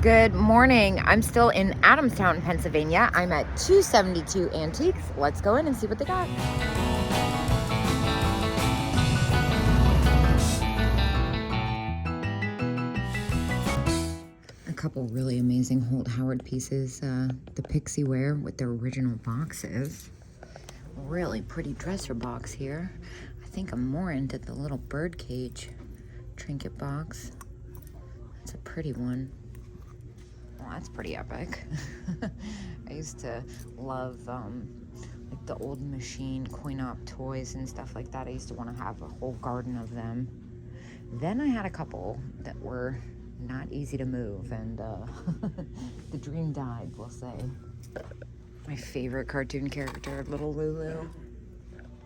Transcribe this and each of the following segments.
Good morning. I'm still in ADAMSTOWN, Pennsylvania. I'm at 272 Antiques. Let's go in and see what they got. A couple really amazing Holt Howard pieces. The Pixie Ware with their original boxes. Really pretty dresser box here. I think I'm more into the little bird cage trinket box. That's a pretty one. Well, that's pretty epic. I used to love like the old machine coin-op toys and stuff like that. I used to want to have a whole garden of them. Then I had a couple that were not easy to move, and the dream died, we'll say. My favorite cartoon character, Little Lulu.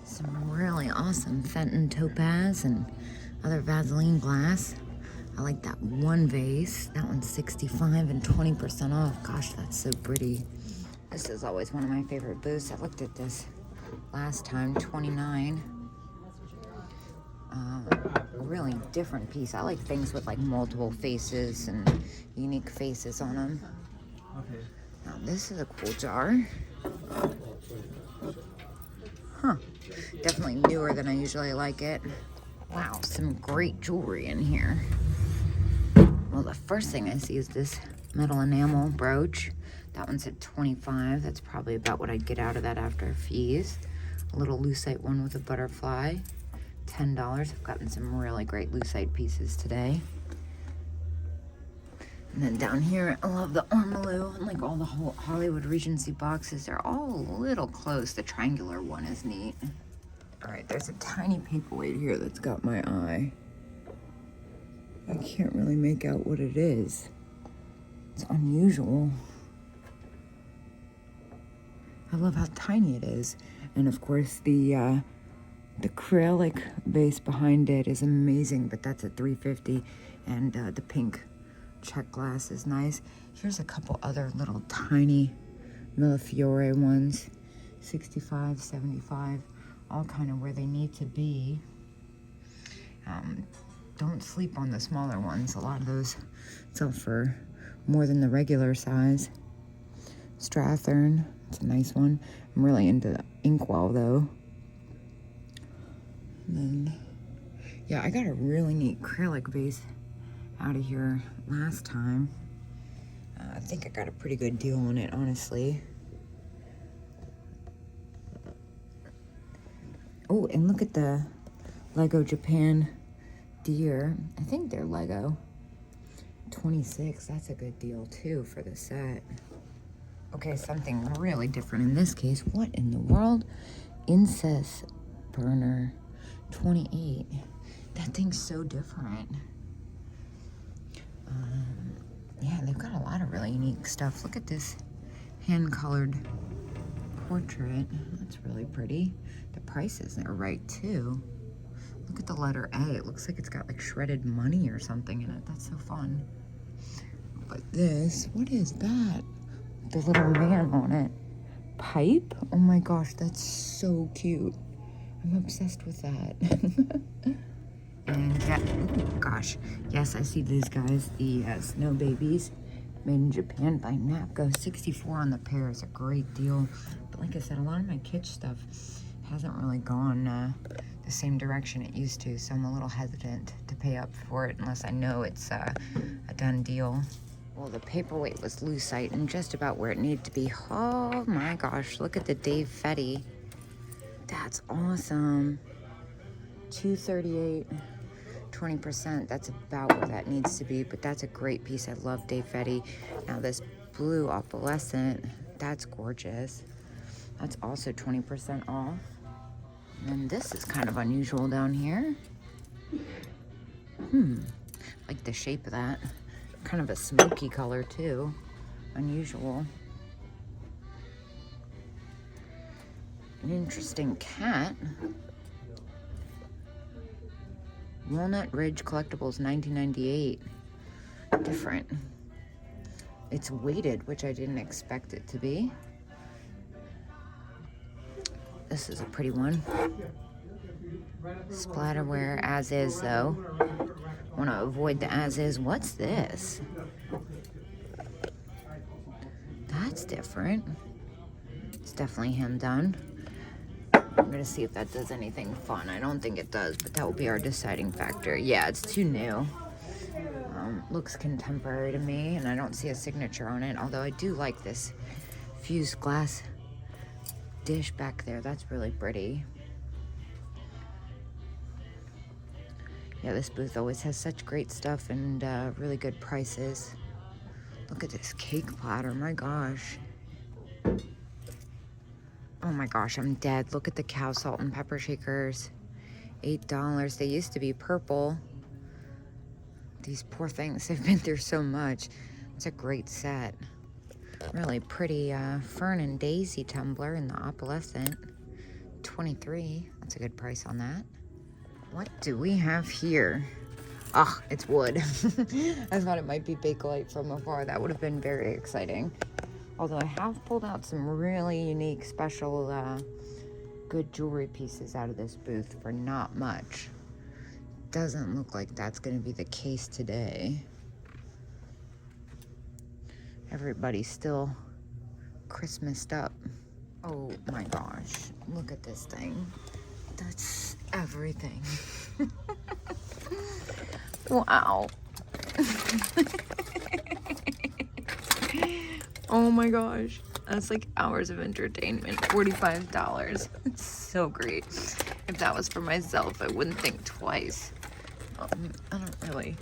Some really awesome Fenton topaz and other Vaseline glass. I like that one vase. That one's 65 and 20% off. Gosh, that's so pretty. This is always one of my favorite booths. I looked at this last time, 29. Really different piece. I like things with like multiple faces and unique faces on them. Okay. Now this is a cool jar. Huh. Definitely newer than I usually like it. Wow, some great jewelry in here. Well, the first thing I see is this metal enamel brooch. That one's at 25. That's probably about what I'd get out of that after fees. A little lucite one with a butterfly, $10. I've gotten some really great lucite pieces today. And then down here, I love the ormolu and like all the whole Hollywood Regency boxes. They're all a little close. The triangular one is neat. All right, there's a tiny paperweight here that's got my eye. I can't really make out what it is. It's unusual. I love how tiny it is. And of course the acrylic base behind it is amazing, but that's at $3.50. And the pink check glass is nice. Here's a couple other little tiny Millefiore ones, 65, 75, all kind of where they need to be. Don't sleep on the smaller ones. A lot of those sell for more than the regular size. Strathern, it's a nice one. I'm really into Inkwell though. And then, yeah, I got a really neat acrylic vase out of here last time. I think I got a pretty good deal on it, honestly. Oh, and look at the Lego Japan deer. I think they're Lego. 26, that's a good deal too for the set. Okay, something really different in this case. What in the world? Incense burner, 28. That thing's so different. Yeah, they've got a lot of really unique stuff. Look at this hand-colored portrait. That's really pretty. The prices are right too. Look at the letter A. It looks like it's got like shredded money or something in it. That's so fun. But this, what is that? The little man on it. Pipe? Oh my gosh, that's so cute. I'm obsessed with that. And yeah, oh gosh. Yes, I see these guys, the Snow Babies, made in Japan by Napco. 64 on the pair is a great deal. But like I said, a lot of my kitsch stuff hasn't really gone the same direction it used to, so I'm a little hesitant to pay up for it unless I know it's a done deal. Well, the paperweight was lucite and just about where it needed to be. Oh my gosh, look at the Dave Fetty. That's awesome. $238, 20%. That's about where that needs to be, but that's a great piece. I love Dave Fetty. Now this blue opalescent, that's gorgeous. That's also 20% off. And this is kind of unusual down here. Like the shape of that. Kind of a smoky color too. Unusual. An interesting cat. Walnut Ridge Collectibles, 1998. Different. It's weighted, which I didn't expect it to be. This is a pretty one. Splatterware as is though. Want to avoid the as is. What's this? That's different. It's definitely hand done. I'm gonna see if that does anything fun. I don't think it does, but that will be our deciding factor. Yeah, it's too new. Looks contemporary to me, and I don't see a signature on it, although I do like this fused glass dish back there. That's really pretty. Yeah, this booth always has such great stuff and really good prices. Look at this cake platter, my gosh. Oh my gosh, I'm dead. Look at the cow salt and pepper shakers. $8. They used to be purple. These poor things, they've been through so much. It's a great set. Really pretty fern and daisy tumbler in the opalescent. $23. That's a good price on that. What do we have here? Ah, it's wood. I thought it might be Bakelite from afar. That would have been very exciting. Although I have pulled out some really unique, special, good jewelry pieces out of this booth for not much. Doesn't look like that's going to be the case today. Everybody's still Christmased up. Oh my gosh, look at this thing. That's everything. Wow. Oh my gosh. That's like hours of entertainment. $45. It's so great. If that was for myself, I wouldn't think twice. I don't really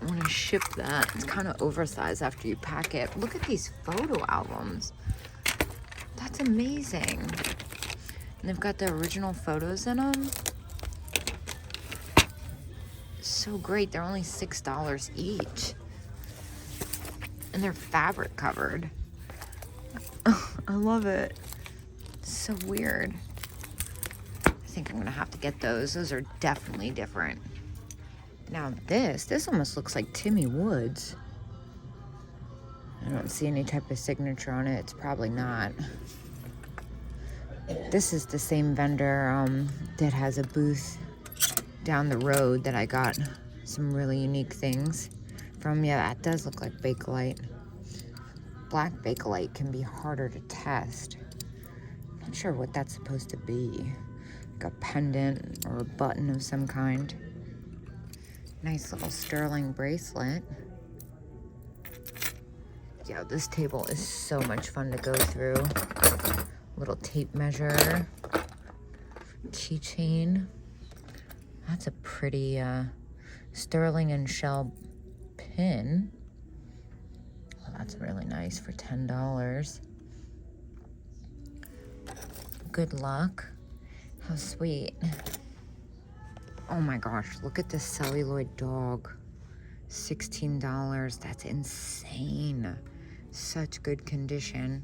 want to ship that. It's kind of oversized after you pack it. Look at these photo albums. That's amazing. And they've got the original photos in them. So great. They're only $6 each. And they're fabric covered. I love it. It's so weird. I think I'm gonna have to get those. Those are definitely different. Now this almost looks like Timmy Woods. I don't see any type of signature on it. It's probably not. This is the same vendor that has a booth down the road that I got some really unique things from. Yeah, that does look like Bakelite. Black Bakelite can be harder to test. Not sure what that's supposed to be. Like a pendant or a button of some kind. Nice little sterling bracelet. Yeah, this table is so much fun to go through. Little tape measure. Keychain. That's a pretty sterling and shell pin. Oh, that's really nice for $10. Good luck. How sweet. Oh my gosh, look at this celluloid dog. $16. That's insane. Such good condition.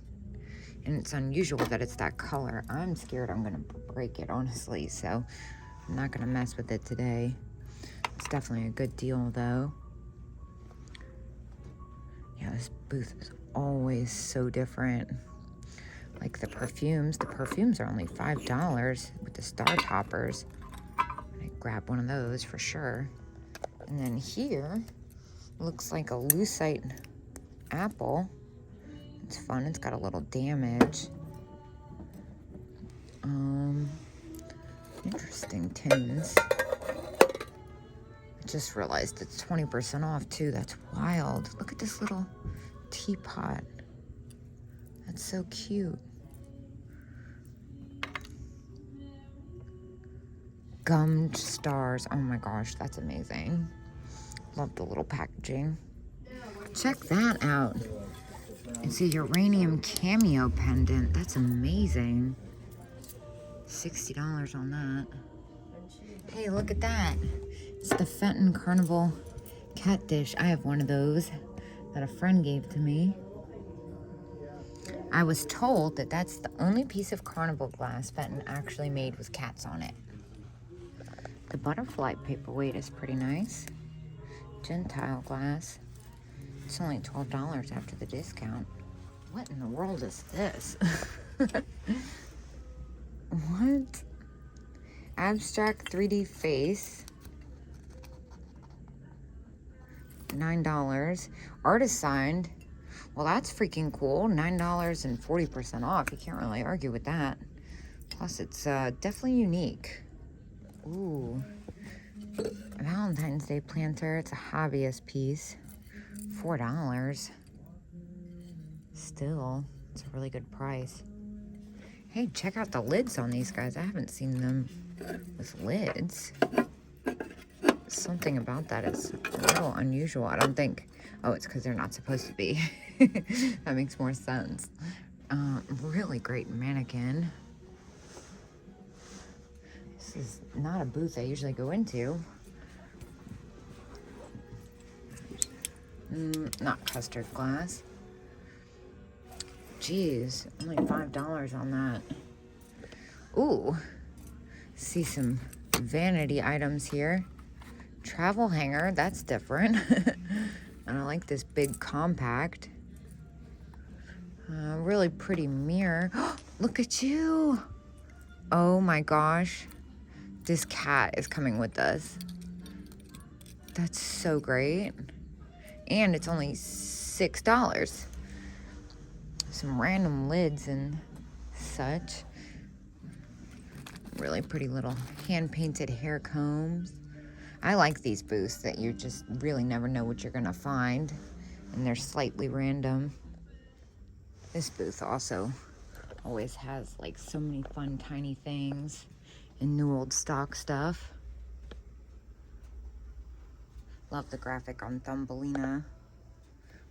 And it's unusual that it's that color. I'm scared I'm gonna break it, honestly, so I'm not gonna mess with it today. It's definitely a good deal though. Yeah, this booth is always so different. Like the perfumes are only $5 with the star toppers. I grab one of those for sure. And then here, looks like a lucite apple. It's fun, it's got a little damage. Interesting tins. I just realized it's 20% off too. That's wild. Look at this little teapot. That's so cute. Gummed stars. Oh my gosh, that's amazing. Love the little packaging. Check that out. It's a uranium cameo pendant. That's amazing. $60 on that. Hey, look at that. It's the Fenton Carnival cat dish. I have one of those that a friend gave to me. I was told that that's the only piece of carnival glass Fenton actually made with cats on it. The butterfly paperweight is pretty nice. Gentile glass. It's only $12 after the discount. What in the world is this? What? Abstract 3D face. $9. Artist signed. Well, that's freaking cool. $9 and 40% off. You can't really argue with that. Plus, it's definitely unique. Ooh. Valentine's Day planter. It's a hobbyist piece. $4. Still, it's a really good price. Hey, check out the lids on these guys. I haven't seen them with lids. Something about that is a little unusual. I don't think... Oh, it's because they're not supposed to be. That makes more sense. Really great mannequin. This is not a booth I usually go into. Not custard glass. Jeez, only $5 on that. Ooh, see some vanity items here. Travel hanger, that's different. And I like this big compact. Really pretty mirror. Look at you. Oh my gosh. This cat is coming with us. That's so great. And it's only $6. Some random lids and such. Really pretty little hand-painted hair combs. I like these booths that you just really never know what you're gonna find, and they're slightly random. This booth also always has like so many fun tiny things and new old stock stuff. Love the graphic on Thumbelina.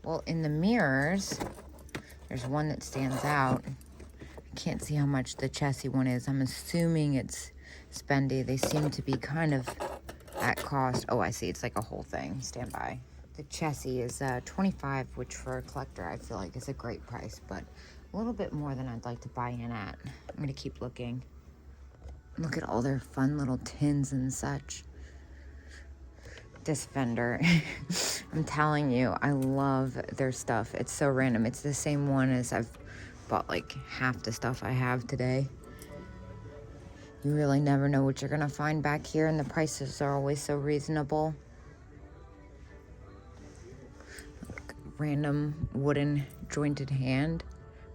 Well, in the mirrors, there's one that stands out. I can't see how much the chassis one is. I'm assuming it's spendy. They seem to be kind of at cost. Oh, I see. It's like a whole thing. Stand by. The chassis is $25, which for a collector I feel like is a great price, but a little bit more than I'd like to buy in at. I'm going to keep looking. Look at all their fun little tins and such. This fender, I'm telling you, I love their stuff. It's so random. It's the same one as I've bought like half the stuff I have today. You really never know what you're gonna find back here, and the prices are always so reasonable. Like, random wooden jointed hand.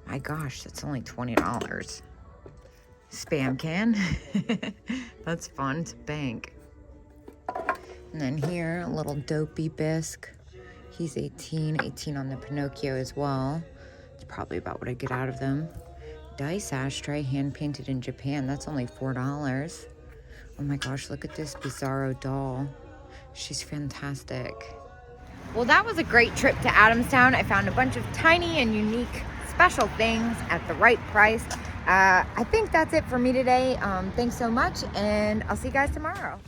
My gosh, that's only $20. Spam can. That's fun. It's a bank. And then here, a little dopey bisque. He's 18 on the Pinocchio as well. It's probably about what I get out of them. Dice ashtray, hand painted in Japan. That's only $4. Oh my gosh, look at this Bizarro doll. She's fantastic. Well, that was a great trip to Adamstown. I found a bunch of tiny and unique special things at the right price. I think that's it for me today. Thanks so much, and I'll see you guys tomorrow.